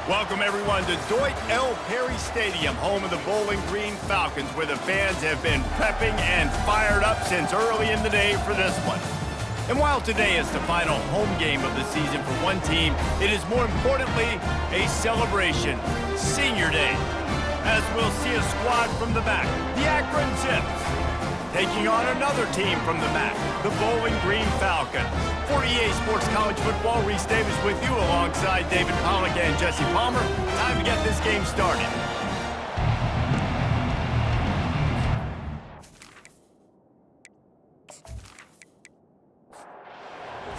Welcome, everyone, to Dwight L. Perry Stadium, home of the Bowling Green Falcons, where the fans have been prepping and fired up since early in the day for this one. And while today is the final home game of the season for one team, it is more importantly a celebration, Senior Day, as we'll see a squad from the back, the Akron Zips, taking on another team from the back, the Bowling Green Falcons. For EA Sports College Football, Reese Davis with you alongside David Pollack and Jesse Palmer. Time to get this game started.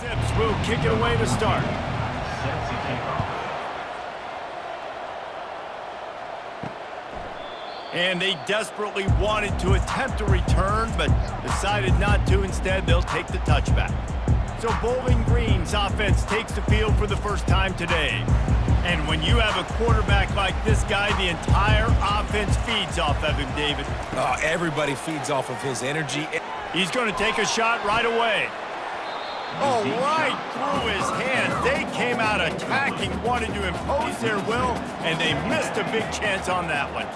Zips will kick it away to start. And they desperately wanted to attempt a return, but decided not to. Instead, they'll take the touchback. So Bowling Green's offense takes the field for the first time today. And when you have a quarterback like this guy, the entire offense feeds off of him, David. Everybody feeds off of his energy. He's going to take a shot right away. Oh, right through his hands. They came out attacking, wanted to impose their will, and they missed a big chance on that one.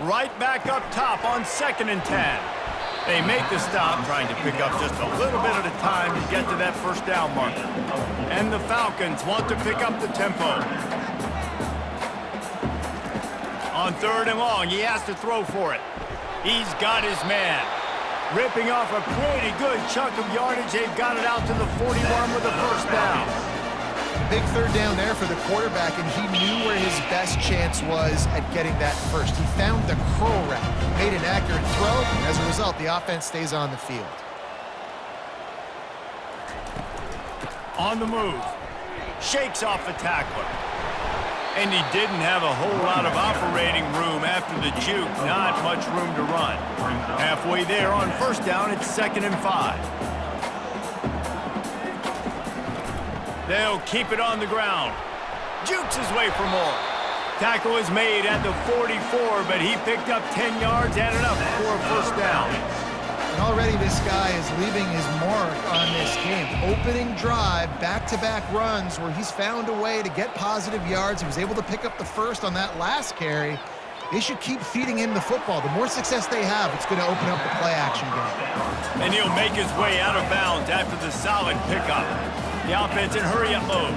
Right back up top on 2nd and 10. They make the stop, trying to pick up just a little bit at a time to get to that first down marker. And the Falcons want to pick up the tempo. On 3rd and long, he has to throw for it. He's got his man. Ripping off a pretty good chunk of yardage. They've got it out to the 41 with a first down. Big 3rd down there for the quarterback, and he knew where his best chance was at getting that first. He found the curl route, made an accurate throw, and as a result, the offense stays on the field. On the move. Shakes off the tackler. And he didn't have a whole lot of operating room after the juke. Not much room to run. Halfway there on 1st down, it's 2nd and 5. They'll keep it on the ground. Jukes his way for more. Tackle is made at the 44, but he picked up 10 yards and enough for a first down. And already this guy is leaving his mark on this game. Opening drive, back-to-back runs where he's found a way to get positive yards. He was able to pick up the first on that last carry. They should keep feeding him the football. The more success they have, it's going to open up the play-action game. And he'll make his way out of bounds after the solid pickup. The offense in hurry-up mode.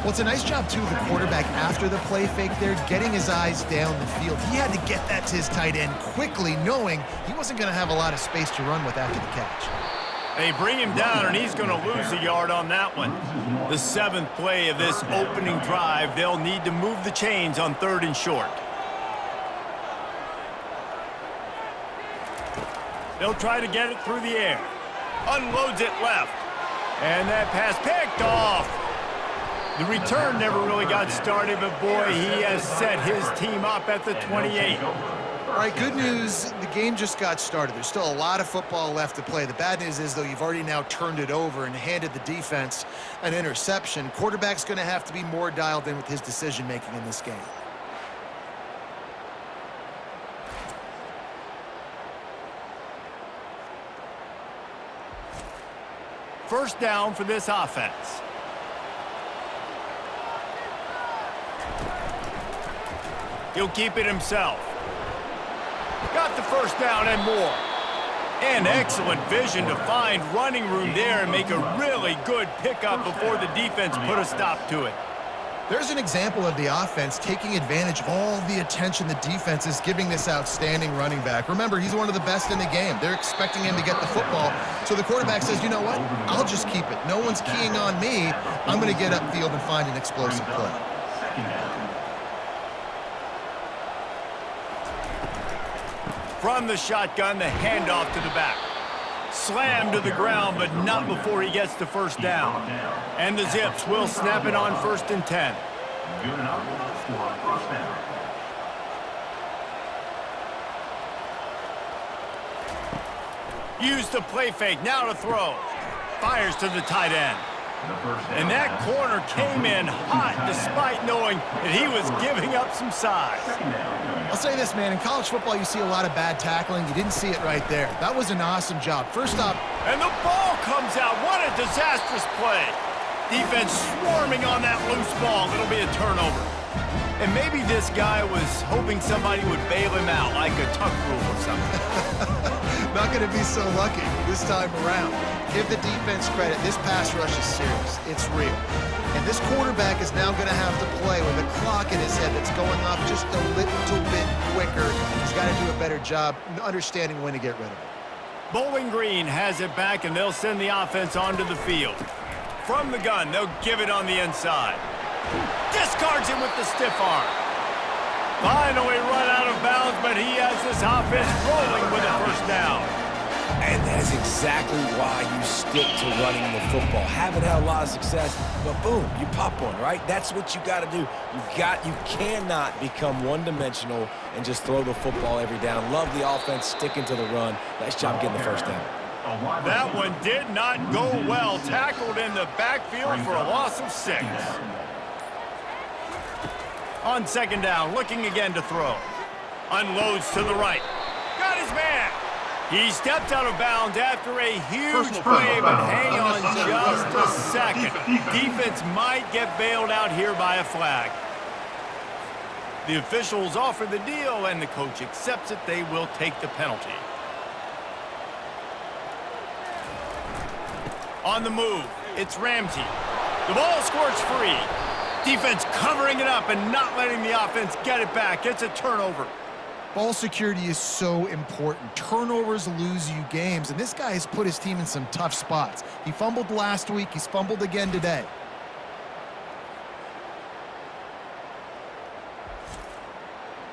Well, it's a nice job, too, the quarterback after the play fake there, getting his eyes down the field. He had to get that to his tight end quickly, knowing he wasn't going to have a lot of space to run with after the catch. They bring him down, and he's going to lose a yard on that one. The 7th play of this opening drive, they'll need to move the chains on 3rd and short. They'll try to get it through the air. Unloads it left. And that pass picked off. The return never really got started, but boy, he has set his team up at the 28. All right, good news, the game just got started. There's still a lot of football left to play. The bad news is, though, you've already now turned it over and handed the defense an interception. Quarterback's going to have to be more dialed in with his decision-making in this game. First down for this offense. He'll keep it himself. Got the first down and more. And excellent vision to find running room there and make a really good pickup before the defense put a stop to it. There's an example of the offense taking advantage of all the attention the defense is giving this outstanding running back. Remember, he's one of the best in the game. They're expecting him to get the football. So the quarterback says, you know what? I'll just keep it. No one's keying on me. I'm going to get upfield and find an explosive play. From the shotgun, the handoff to the back. Slammed to the ground, but not before he gets the first down. And the Zips will snap it on 1st and 10. Good enough for first down. Use the play fake, now to throw. Fires to the tight end. And that corner came in hot despite knowing that he was giving up some size. I'll say this, man. In college football, you see a lot of bad tackling. You didn't see it right there. That was an awesome job. First off. And the ball comes out. What a disastrous play. Defense swarming on that loose ball. It'll be a turnover. And maybe this guy was hoping somebody would bail him out, like a tuck rule or something. Not going to be so lucky this time around. Give the defense credit. This pass rush is serious. It's real. And this quarterback is now going to have to play with a clock in his head that's going up just a little bit quicker. He's got to do a better job understanding when to get rid of it. Bowling Green has it back, and they'll send the offense onto the field. From the gun, they'll give it on the inside. Discards him with the stiff arm. Finally run out of bounds, but he has this offense rolling with a first down. And that is exactly why you stick to running the football. Haven't had a lot of success, but boom, you pop one, right? That's what you got to do. You cannot become one-dimensional and just throw the football every down. Love the offense, sticking to the run. Nice job getting the first down. That one did not go well. Tackled in the backfield for a loss of 6. On second down, looking again to throw. Unloads to the right. Got his man. He stepped out of bounds after a huge play, but hang on just a second. Defense might get bailed out here by a flag. The officials offer the deal, and the coach accepts it. They will take the penalty. On the move, it's Ramsey. The ball squirts free. Defense covering it up and not letting the offense get it back. It's a turnover. Ball security is so important. Turnovers lose you games, and this guy has put his team in some tough spots. He fumbled last week. He's fumbled again today.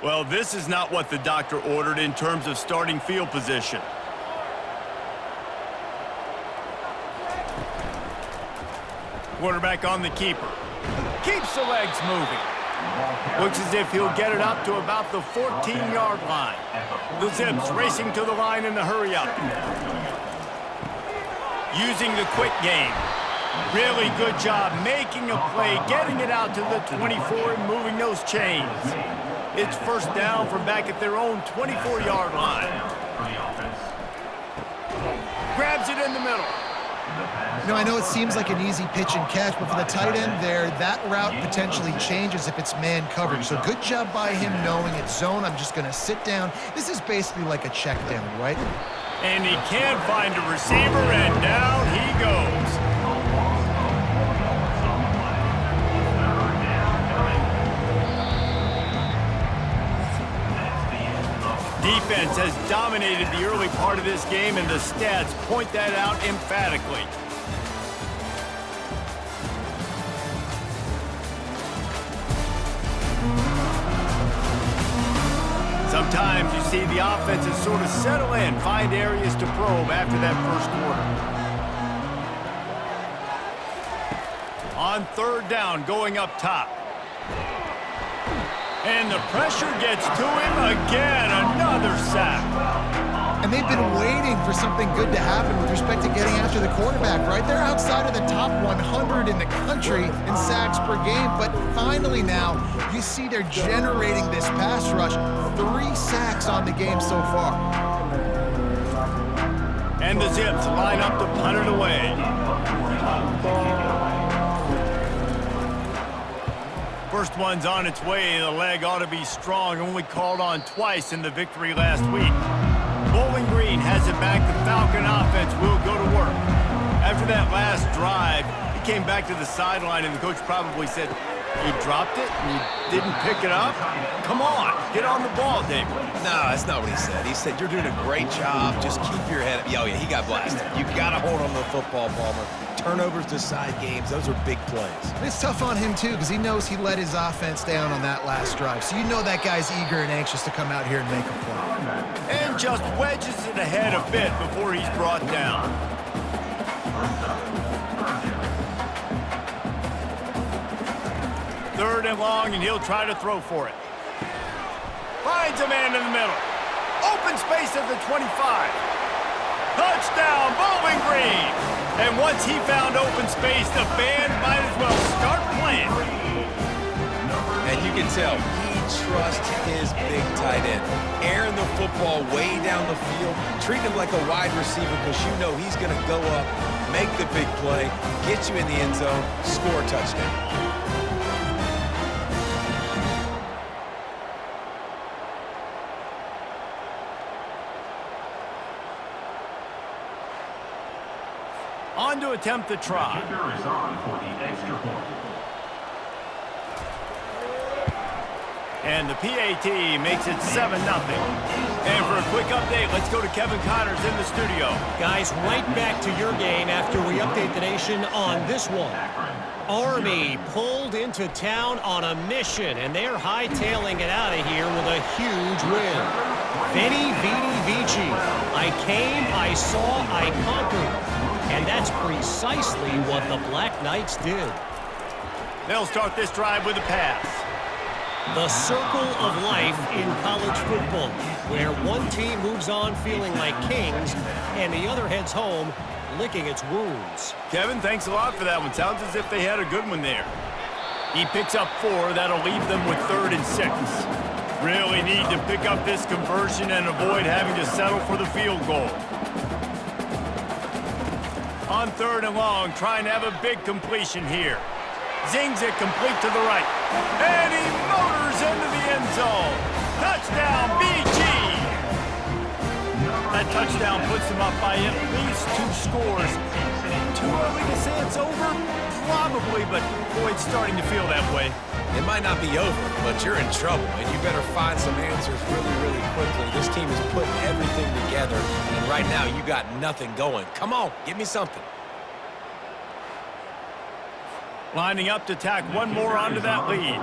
Well, this is not what the doctor ordered in terms of starting field position. Quarterback on the keeper. Keeps the legs moving. Looks as if he'll get it up to about the 14-yard line. The Zips racing to the line in the hurry-up. Using the quick game. Really good job making a play, getting it out to the 24 and moving those chains. It's first down from back at their own 24-yard line. Grabs it in the middle. You know, I know it seems like an easy pitch and catch, but for the tight end there, that route potentially changes if it's man coverage. So good job by him knowing it's zone. I'm just going to sit down. This is basically like a check down, right? And he can find a receiver, and down he goes. Defense has dominated the early part of this game, and the stats point that out emphatically. Sometimes you see the offenses sort of settle in, find areas to probe after that first quarter. On third down, going up top. And the pressure gets to him again, another sack. And they've been waiting for something good to happen with respect to getting after the quarterback, right? They're outside of the top 100 in the country in sacks per game, but finally now you see they're generating this pass rush. 3 sacks on the game so far. And the Zips line up to punt it away. First one's on its way. The leg ought to be strong. Only called on twice in the victory last week. Bowling Green has it back. The Falcon offense will go to work. After that last drive, he came back to the sideline, and the coach probably said, "You dropped it? You didn't pick it up? Come on, get on the ball, David." No, that's not what he said. He said, "You're doing a great job. Just keep your head up." Oh, yeah, he got blasted. You got to hold on to the football, Palmer. Turnovers decide games. Those are big plays. It's tough on him, too, because he knows he let his offense down on that last drive. So you know that guy's eager and anxious to come out here and make a play. And just wedges it ahead a bit before he's brought down. Third and long, and he'll try to throw for it. Finds a man in the middle. Open space at the 25. Touchdown, Bowling Green! And once he found open space, the band might as well start playing. And you can tell he trust his big tight end. Airing the football way down the field, treat him like a wide receiver because you know he's going to go up, make the big play, get you in the end zone, score a touchdown. On to attempt the try. The kicker is on for the extra point. And the PAT makes it 7-0. And for a quick update, let's go to Kevin Connors in the studio. Guys, right back to your game after we update the nation on this one. Army pulled into town on a mission, and they're hightailing it out of here with a huge win. Veni, Vidi, Vici. I came, I saw, I conquered. And that's precisely what the Black Knights did. They'll start this drive with a pass. The circle of life in college football, where one team moves on feeling like kings and the other heads home licking its wounds. Kevin, thanks a lot for that one. Sounds as if they had a good one there. He picks up 4. That'll leave them with 3rd and 6. Really need to pick up this conversion and avoid having to settle for the field goal. On 3rd and long, trying to have a big completion here. Zings it complete to the right. And he motors into the end zone. Touchdown, BG! That touchdown puts them up by at least 2 scores. Too early to say it's over? Probably, but boy, it's starting to feel that way. It might not be over, but you're in trouble, and you better find some answers really, really quickly. This team is putting everything together, and right now you got nothing going. Come on, give me something. Lining up to tack one more onto that lead.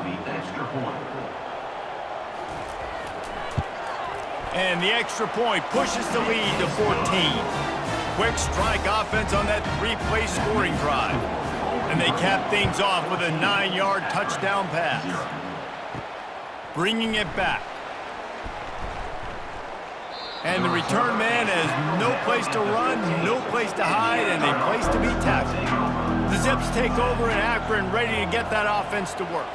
And the extra point pushes the lead to 14. Quick strike offense on that 3-play scoring drive. And they cap things off with a 9-yard touchdown pass. Bringing it back. And the return man has no place to run, no place to hide, and a place to be tackled. The Zips take over in Akron, ready to get that offense to work.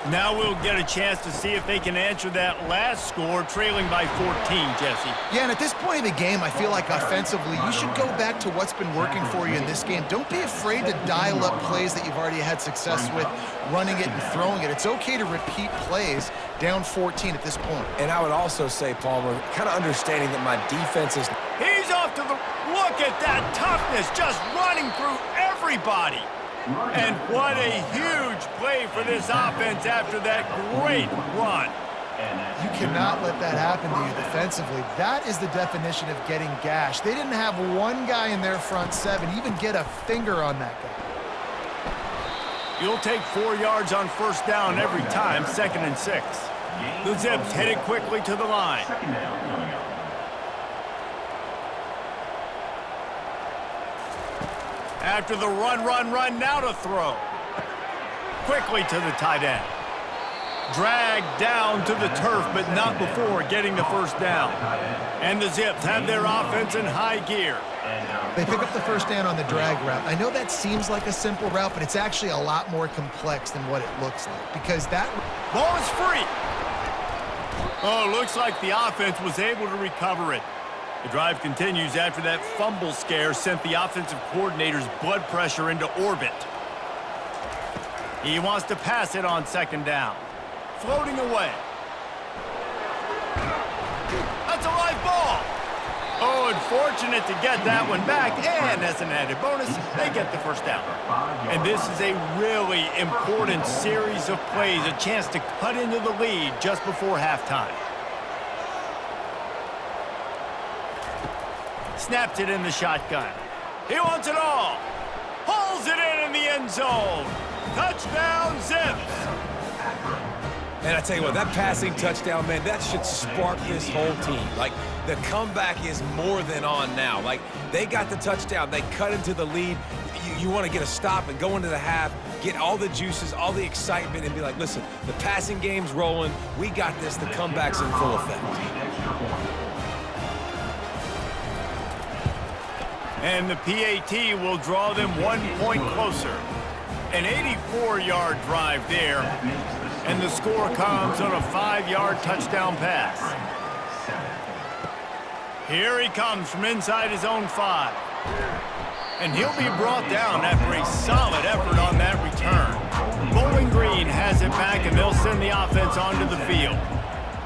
Now we'll get a chance to see if they can answer that last score, trailing by 14, Jesse. Yeah, and at this point in the game, I feel like offensively, you should go back to what's been working for you in this game. Don't be afraid to dial up plays that you've already had success with, running it and throwing it. It's okay to repeat plays down 14 at this point. And I would also say, Palmer, kind of understanding that my defense is... He's off to the... Look at that toughness, just running through everybody. And what a huge play for this offense after that great run. You cannot let that happen to you defensively. That is the definition of getting gashed. They didn't have one guy in their front 7 even get a finger on that guy. You'll take 4 yards on 1st down every time, 2nd and 6. The Zips headed quickly to the line. After the run, now to throw. Quickly to the tight end. Dragged down to the turf, but not before getting the 1st down. And the Zips have their offense in high gear. They pick up the 1st down on the drag route. I know that seems like a simple route, but it's actually a lot more complex than what it looks like, because that... Ball is free. Oh, looks like the offense was able to recover it. The drive continues after that fumble scare sent the offensive coordinator's blood pressure into orbit. He wants to pass it on 2nd down. Floating away. That's a live ball. Oh, unfortunate to get that one back, and as an added bonus, they get the 1st down. And this is a really important series of plays, a chance to cut into the lead just before halftime. Snaps it in the shotgun. He wants it all. Pulls it in the end zone. Touchdown, Zips. And I tell you what, that passing touchdown, man, that should spark this whole team. Like, the comeback is more than on now. Like, they got the touchdown. They cut into the lead. You want to get a stop and go into the half, get all the juices, all the excitement, and be like, listen, the passing game's rolling. We got this. The comeback's in full effect. And the PAT will draw them 1 point closer. An 84-yard drive there. And the score comes on a 5-yard touchdown pass. Here he comes from inside his own 5. And he'll be brought down after a solid effort on that return. Bowling Green has it back, and they'll send the offense onto the field.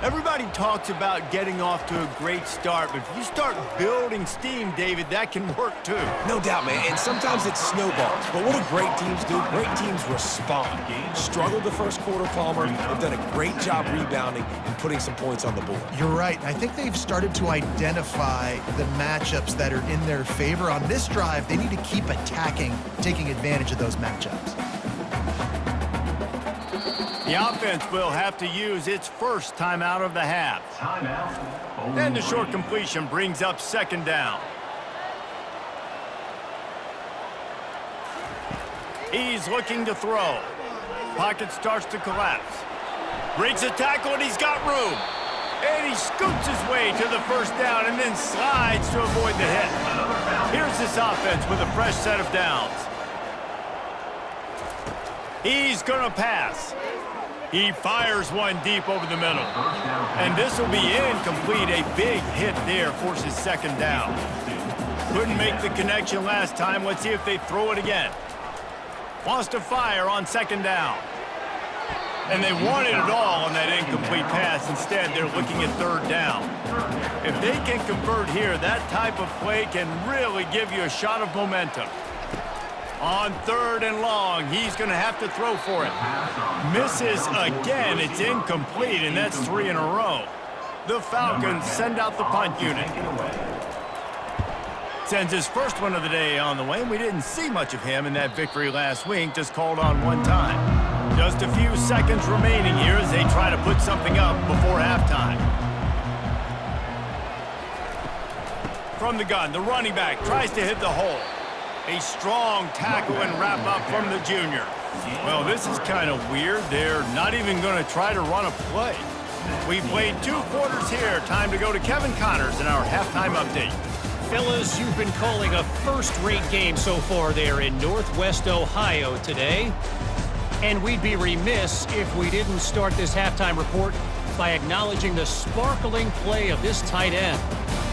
Everybody talks about getting off to a great start, but if you start building steam, David, that can work too. No doubt, man, and sometimes it snowballs. But what do great teams do? Great teams respond. Struggled the first quarter, Palmer. They've done a great job rebounding and putting some points on the board. You're right. I think they've started to identify the matchups that are in their favor. On this drive, they need to keep attacking, taking advantage of those matchups. The offense will have to use its first timeout of the half. And the short completion brings up 2nd down. He's looking to throw. Pocket starts to collapse. Breaks a tackle, and he's got room. And he scoots his way to the 1st down and then slides to avoid the hit. Here's this offense with a fresh set of downs. He's going to pass. He fires one deep over the middle. And this will be incomplete. A big hit there forces 2nd down. Couldn't make the connection last time. Let's see if they throw it again. Wants to fire on 2nd down. And they wanted it all on that incomplete pass. Instead, they're looking at 3rd down. If they can convert here, that type of play can really give you a shot of momentum. On 3rd and long, he's going to have to throw for it. Misses again. It's incomplete, and that's 3 in a row. The Falcons send out the punt unit. Sends his first one of the day on the way. We didn't see much of him in that victory last week, just called on one time. Just a few seconds remaining here as they try to put something up before halftime. From the gun, the running back tries to hit the hole. A strong tackle and wrap up from the junior. Well, this is kind of weird. They're not even going to try to run a play. We've played 2 quarters here. Time to go to Kevin Connors in our halftime update. Fellas, you've been calling a first-rate game so far there in Northwest Ohio today. And we'd be remiss if we didn't start this halftime report by acknowledging the sparkling play of this tight end.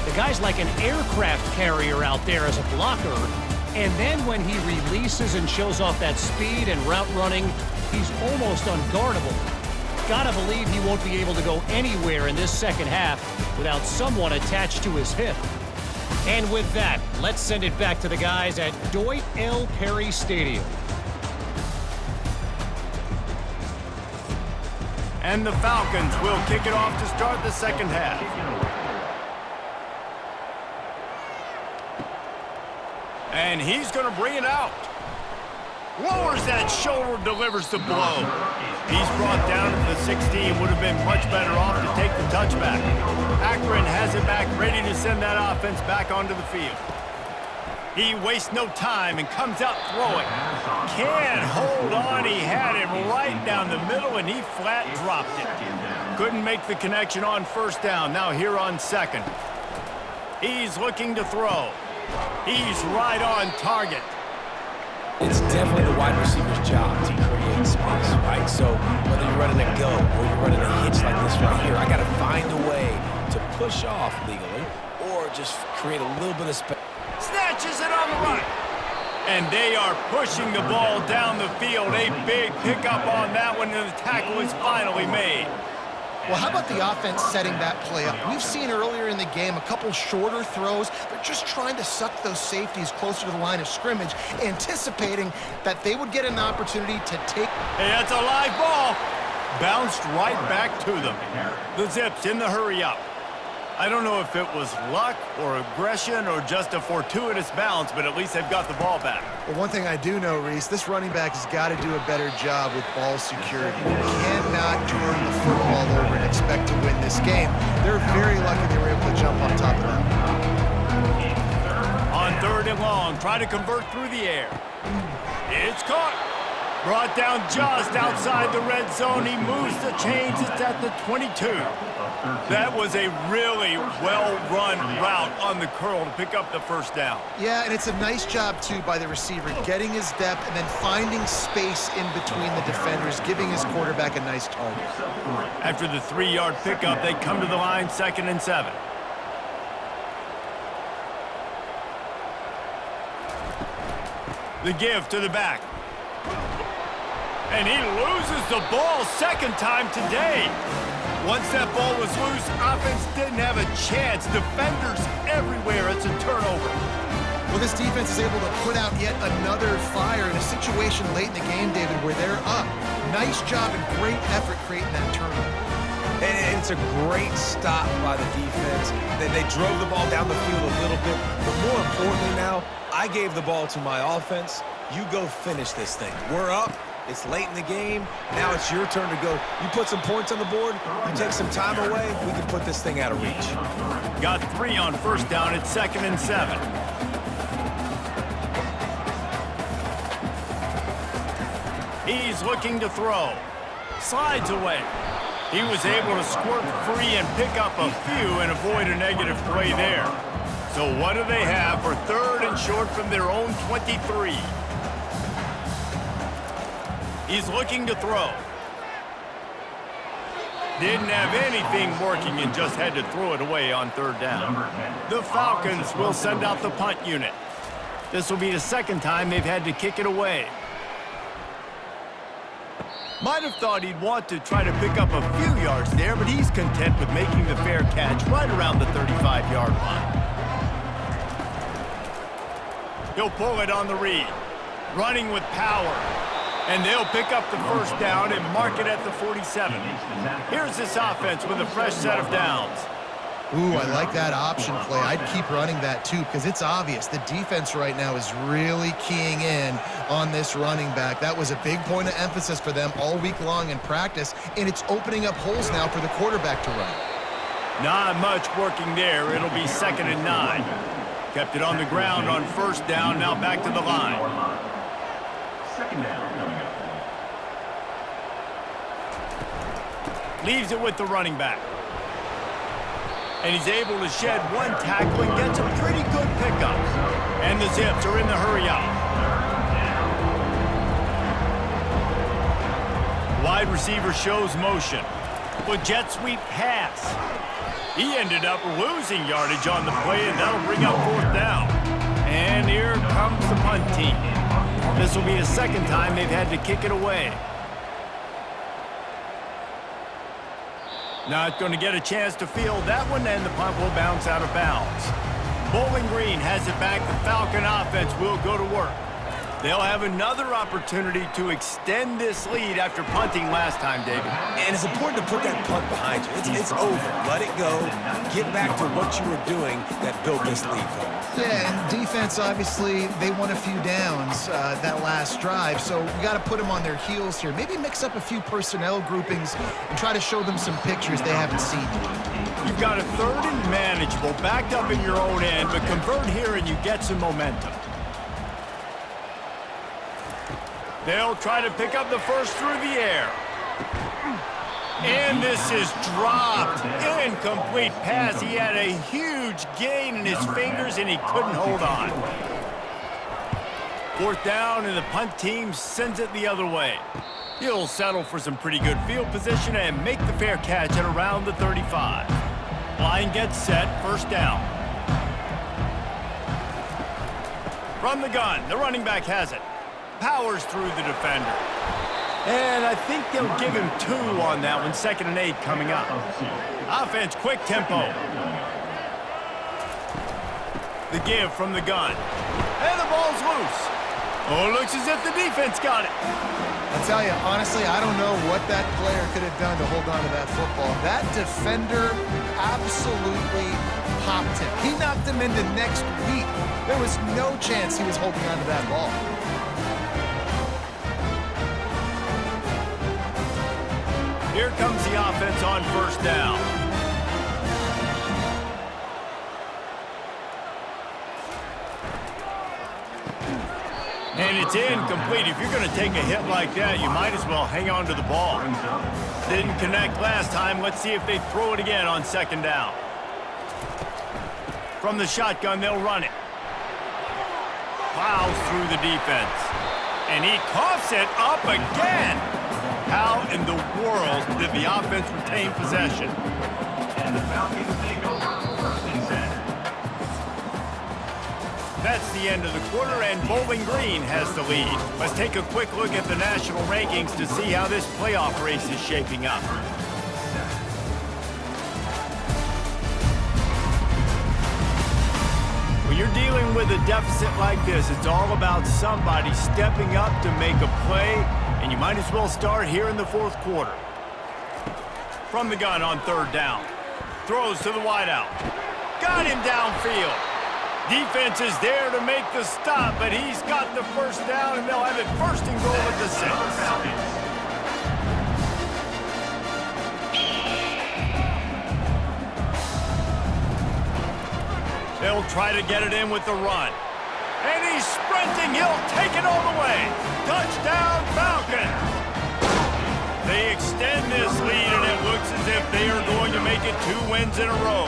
The guy's like an aircraft carrier out there as a blocker. And then when he releases and shows off that speed and route running, he's almost unguardable. Gotta believe he won't be able to go anywhere in this 2nd half without someone attached to his hip. And with that, let's send it back to the guys at Dwight L. Perry Stadium. And the Falcons will kick it off to start the 2nd half. And he's going to bring it out. Lowers that shoulder, delivers the blow. He's brought down to the 16. Would have been much better off to take the touchback. Akron has it back, ready to send that offense back onto the field. He wastes no time and comes out throwing. Can't hold on. He had him right down the middle, and he flat dropped it. Couldn't make the connection on 1st down. Now here on 2nd. He's looking to throw. He's right on target. It's definitely the wide receiver's job to create space, right? So whether you're running a go or you're running a hitch like this right here, I got to find a way to push off legally or just create a little bit of space. Snatches it on the run. And they are pushing the ball down the field. A big pickup on that one, and the tackle is finally made. Well, how about the offense setting that play up? We've seen earlier in the game a couple shorter throws. They're just trying to suck those safeties closer to the line of scrimmage, anticipating that they would get an opportunity to take. Hey, that's a live ball. Bounced right back to them. The Zips in the hurry up. I don't know if it was luck or aggression or just a fortuitous bounce, but at least they've got the ball back. Well, one thing I do know, Reese, this running back has got to do a better job with ball security. You cannot turn the football over and expect to win this game. They're very lucky they were able to jump on top of that. On 3rd and long, try to convert through the air. It's caught. Brought down just outside the red zone. He moves the chains. It's at the 22. That was a really well-run route on the curl to pick up the first down. Yeah, and it's a nice job, too, by the receiver, getting his depth and then finding space in between the defenders, giving his quarterback a nice target. After the 3-yard pickup, they come to the line, 2nd and 7. The give to the back. And he loses the ball second time today. Once that ball was loose, offense didn't have a chance. Defenders everywhere. It's a turnover. Well, this defense is able to put out yet another fire in a situation late in the game, David, where they're up. Nice job and great effort creating that turnover. And it's a great stop by the defense. They drove the ball down the field a little bit. But more importantly now, I gave the ball to my offense. You go finish this thing. We're up. It's late in the game. Now it's your turn to go. You put some points on the board. You take some time away. We can put this thing out of reach. Got 3 on first down at 2nd and 7. He's looking to throw. Slides away. He was able to squirt free and pick up a few and avoid a negative play there. So what do they have for 3rd and short from their own 23? He's looking to throw. Didn't have anything working and just had to throw it away on 3rd down. The Falcons will send out the punt unit. This will be the 2nd time they've had to kick it away. Might have thought he'd want to try to pick up a few yards there, but he's content with making the fair catch right around the 35-yard line. He'll pull it on the read. Running with power. And they'll pick up the first down and mark it at the 47. Here's this offense with a fresh set of downs. Ooh, I like that option play. I'd keep running that, too, because it's obvious. The defense right now is really keying in on this running back. That was a big point of emphasis for them all week long in practice, and it's opening up holes now for the quarterback to run. Not much working there. It'll be 2nd and 9. Kept it on the ground on first down, now back to the line. 2nd down coming up. Leaves it with the running back. And he's able to shed one tackle and gets a pretty good pickup. And the Zips are in the hurry up. Wide receiver shows motion. With jet sweep pass. He ended up losing yardage on the play, and that'll bring up 4th down. And here comes the punt team. This will be the 2nd time they've had to kick it away. Not going to get a chance to field that one, and the punt will bounce out of bounds. Bowling Green has it back. The Falcon offense will go to work. They'll have another opportunity to extend this lead after punting last time, David. And it's important to put that punt behind you. It's over. Let it go. Get back to what you were doing that built this lead. Yeah, and defense, obviously, they won a few downs that last drive, so we got to put them on their heels here. Maybe mix up a few personnel groupings and try to show them some pictures they haven't seen yet. You've got a 3rd and manageable, backed up in your own end, but convert here and you get some momentum. They'll try to pick up the first through the air. And this is dropped. Incomplete pass. He had a huge gain in his fingers, and he couldn't hold on. 4th down, and the punt team sends it the other way. He'll settle for some pretty good field position and make the fair catch at around the 35. Line gets set, 1st down. From the gun, the running back has it. Powers through the defender. And I think they'll give him 2 on that one. 2nd and 8 coming up. Offense, quick tempo. The give from the gun. And the ball's loose. Oh, it looks as if the defense got it. I'll tell you, honestly, I don't know what that player could have done to hold on to that football. That defender absolutely popped him. He knocked him into next week. There was no chance he was holding on to that ball. Here comes the offense on 1st down. And it's It's incomplete. If you're going to take a hit like that, you might as well hang on to the ball. Didn't connect last time. Let's see if they throw it again on second down. From the shotgun, they'll run it. Plows through the defense. And he coughs it up again. How in the world did the offense retain possession? And the Falcons take over first and 10. That's the end of the quarter, and Bowling Green has the lead. Let's take a quick look at the national rankings to see how this playoff race is shaping up. When you're dealing with a deficit like this, it's all about somebody stepping up to make a play, and you might as well start here in the fourth quarter. From the gun on third down. Throws to the wideout. Got him downfield. Defense is there to make the stop, but he's got the first down, and they'll have it first and goal at the 6. They'll try to get it in with the run. And he's sprinting. He'll take it all the way. Touchdown, Falcons! They extend this lead, and it looks as if they are going to make it 2 wins in a row.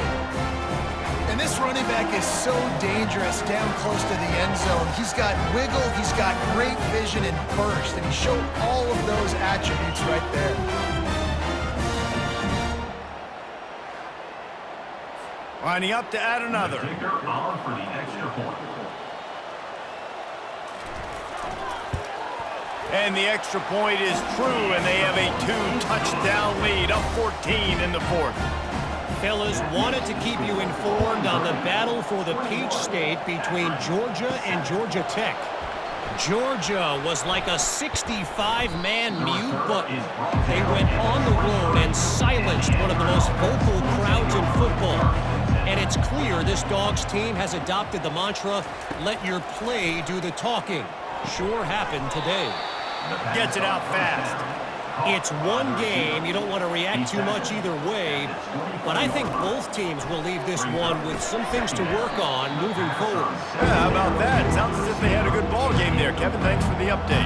And this running back is so dangerous down close to the end zone. He's got wiggle, he's got great vision and burst, and he showed all of those attributes right there. Lining up to add another. Kicker on for the extra point. And the extra point is true, and they have a 2-touchdown lead, up 14 in the fourth. Fellas, wanted to keep you informed on the battle for the Peach State between Georgia and Georgia Tech. Georgia was like a 65-man mute, but they went on the road and silenced one of the most vocal crowds in football. And it's clear this Dogs team has adopted the mantra, let your play do the talking. Sure happened today. Gets it out fast. It's one game. You don't want to react too much either way, but I think both teams will leave this one with some things to work on moving forward. Yeah, how about that? Sounds as if they had a good ball game there. Kevin, thanks for the update.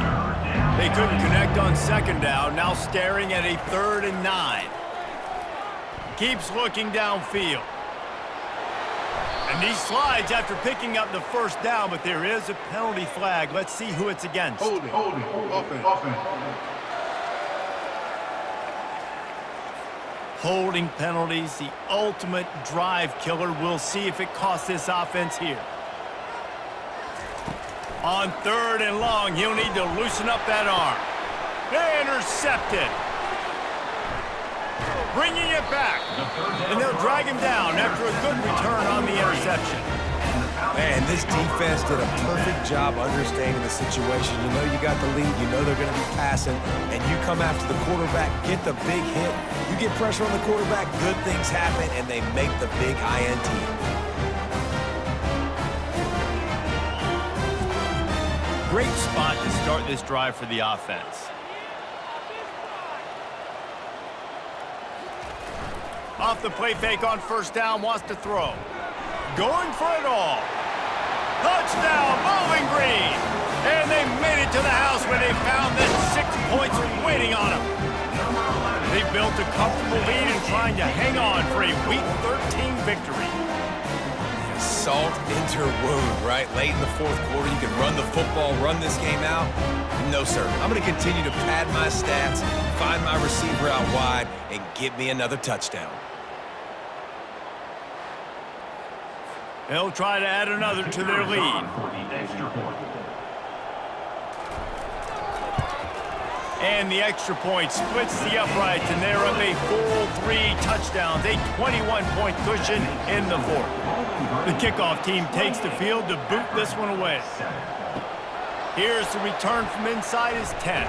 They couldn't connect on second down, now staring at a 3rd and 9. Keeps looking downfield. And he slides after picking up the first down, but there is a penalty flag. Let's see who it's against. Holding. Offense. Holding penalties, the ultimate drive killer. We'll see if it costs this offense here. On 3rd and long, he'll need to loosen up that arm. Intercepted. Bringing it back. And they'll drag him down after a good return on the interception. Man, this defense did a perfect job understanding the situation. You know you got the lead, you know they're going to be passing, and you come after the quarterback, get the big hit. You get pressure on the quarterback, good things happen, and they make the big INT. Great spot to start this drive for the offense. Off the play fake on first down, wants to throw. Going for it all. Touchdown, Bowling Green! And they made it to the house where they found that 6 points waiting on them. They built a comfortable lead and trying to hang on for a Week 13 victory. Salt into her wound, right? Late in the fourth quarter, you can run the football, run this game out. No, sir. I'm going to continue to pad my stats, find my receiver out wide, and get me another touchdown. They'll try to add another to their lead. And the extra point splits the uprights, and they're up a full 3 touchdowns, a 21-point cushion in the fourth. The kickoff team takes the field to boot this one away. Here's the return from inside his 10.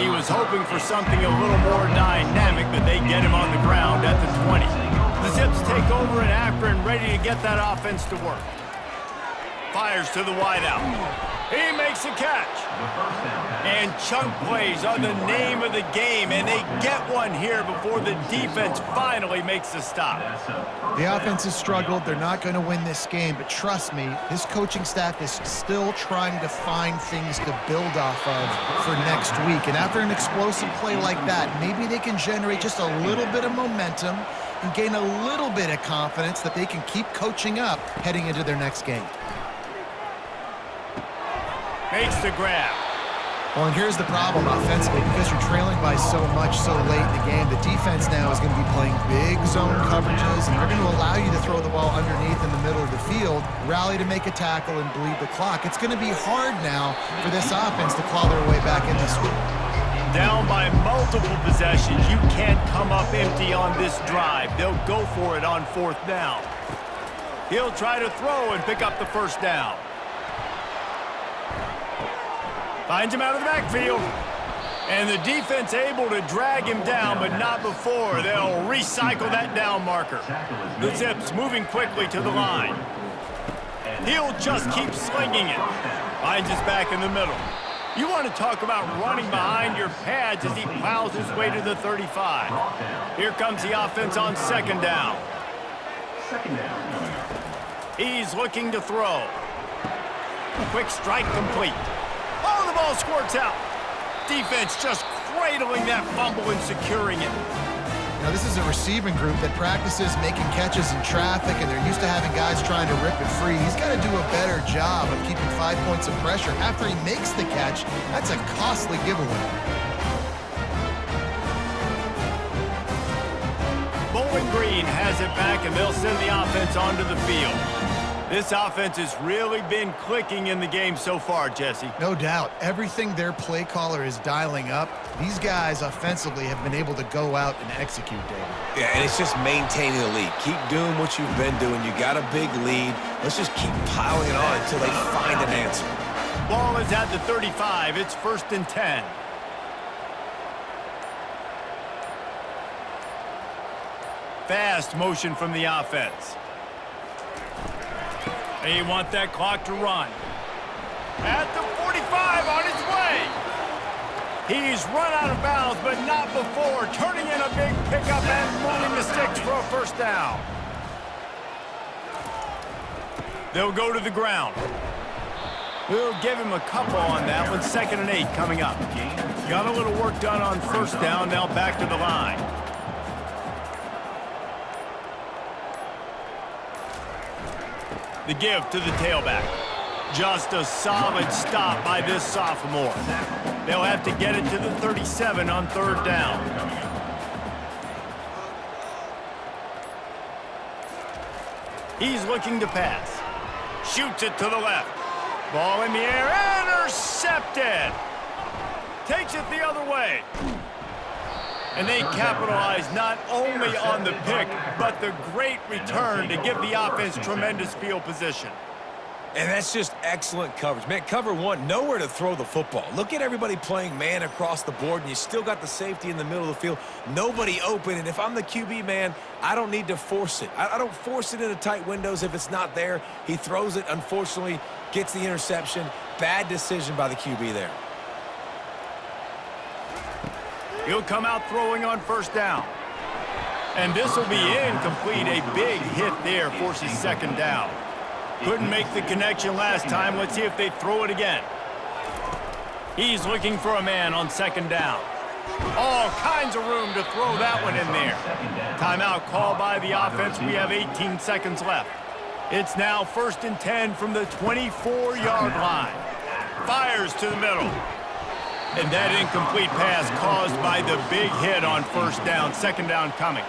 He was hoping for something a little more dynamic, but they get him on the ground at the 20. The Zips take over in Akron, ready to get that offense to work. fires to the wideout. He makes a catch. And chunk plays are the name of the game, and they get one here before the defense finally makes the stop. The offense has struggled. They're not going to win this game, but trust me, this coaching staff is still trying to find things to build off of for next week. And after an explosive play like that, maybe they can generate just a little bit of momentum and gain a little bit of confidence that they can keep coaching up heading into their next game. Makes the grab. Well, and here's the problem offensively. Because you're trailing by so much so late in the game, the defense now is going to be playing big zone coverages, and they're going to allow you to throw the ball underneath in the middle of the field, rally to make a tackle, and bleed the clock. It's going to be hard now for this offense to claw their way back in this one. Down by multiple possessions. You can't come up empty on this drive. They'll go for it on 4th down. He'll try to throw and pick up the first down. Finds him out of the backfield. And the defense able to drag him down, but not before. They'll recycle that down marker. The Zips moving quickly to the line. He'll just keep slinging it. Finds his back in the middle. You want to talk about running behind your pads as he plows his way to the 35. Here comes the offense on 2nd down. He's looking to throw. Quick strike complete. Oh, the ball squirts out. Defense just cradling that fumble and securing it. Now, this is a receiving group that practices making catches in traffic, and they're used to having guys trying to rip it free. He's got to do a better job of keeping 5 points of pressure. After he makes the catch, that's a costly giveaway. Bowling Green has it back, and they'll send the offense onto the field. This offense has really been clicking in the game so far, Jesse. No doubt. Everything their play caller is dialing up, these guys offensively have been able to go out and execute, David. Yeah, and it's just maintaining the lead. Keep doing what you've been doing. You got a big lead. Let's just keep piling it on until they find an answer. Ball is at the 35. It's 1st and 10. Fast motion from the offense. They want that clock to run. At the 45, on his way. He's run out of bounds, but not before. Turning in a big pickup and moving the sticks for a 1st down. They'll go to the ground. We'll give him a couple on that one. 2nd and 8 coming up. Got a little work done on 1st down. Now back to the line. The give to the tailback. Just a solid stop by this sophomore. They'll have to get it to the 37 on 3rd down. He's looking to pass. Shoots it to the left. Ball in the air. Intercepted. Takes it the other way. And they capitalize not only on the pick, but the great return to give the offense tremendous field position. And that's just excellent coverage. Man, cover one, nowhere to throw the football. Look at everybody playing man across the board, and you still got the safety in the middle of the field. Nobody open, and if I'm the QB, man, I don't need to force it. I don't force it into tight windows if it's not there. He throws it, unfortunately, gets the interception. Bad decision by the QB there. He'll come out throwing on 1st down. And this will be incomplete. A big hit there forces 2nd down. Couldn't make the connection last time. Let's see if they throw it again. He's looking for a man on 2nd down. All kinds of room to throw that one in there. Timeout called by the offense. We have 18 seconds left. It's now 1st and 10 from the 24-yard line. Fires to the middle. And that incomplete pass caused by the big hit on 1st down. 2nd down coming.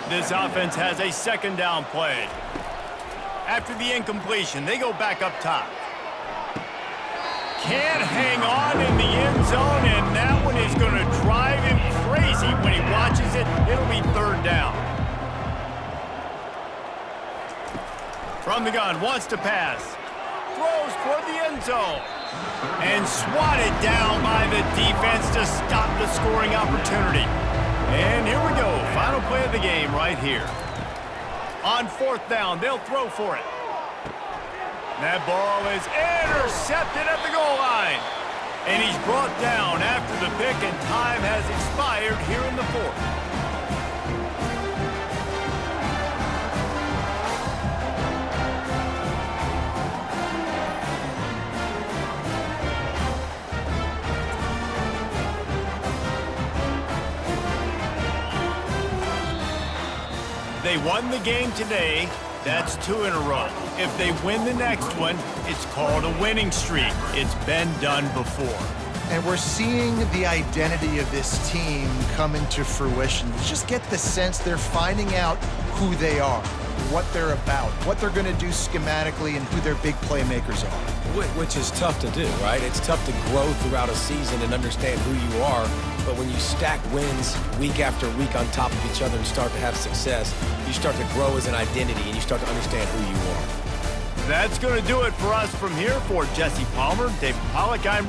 This offense has a 2nd down play. After the incompletion, they go back up top. Can't hang on in the end zone, and that one is going to drive him crazy when he watches it. It'll be 3rd down. From the gun, wants to pass. Throws toward the end zone. And swatted down by the defense to stop the scoring opportunity. And here we go. Final play of the game right here. On 4th down, they'll throw for it. That ball is intercepted at the goal line. And he's brought down after the pick, and time has expired here in the fourth. They won the game today. That's 2 in a row. If they win the next one, it's called a winning streak. It's been done before. And we're seeing the identity of this team come into fruition. You just get the sense they're finding out who they are, what they're about, what they're going to do schematically, and who their big playmakers are. Which is tough to do, right? It's tough to grow throughout a season and understand who you are. But when you stack wins week after week on top of each other and start to have success, you start to grow as an identity and you start to understand who you are. That's going to do it for us from here. For Jesse Palmer, David Pollack, I'm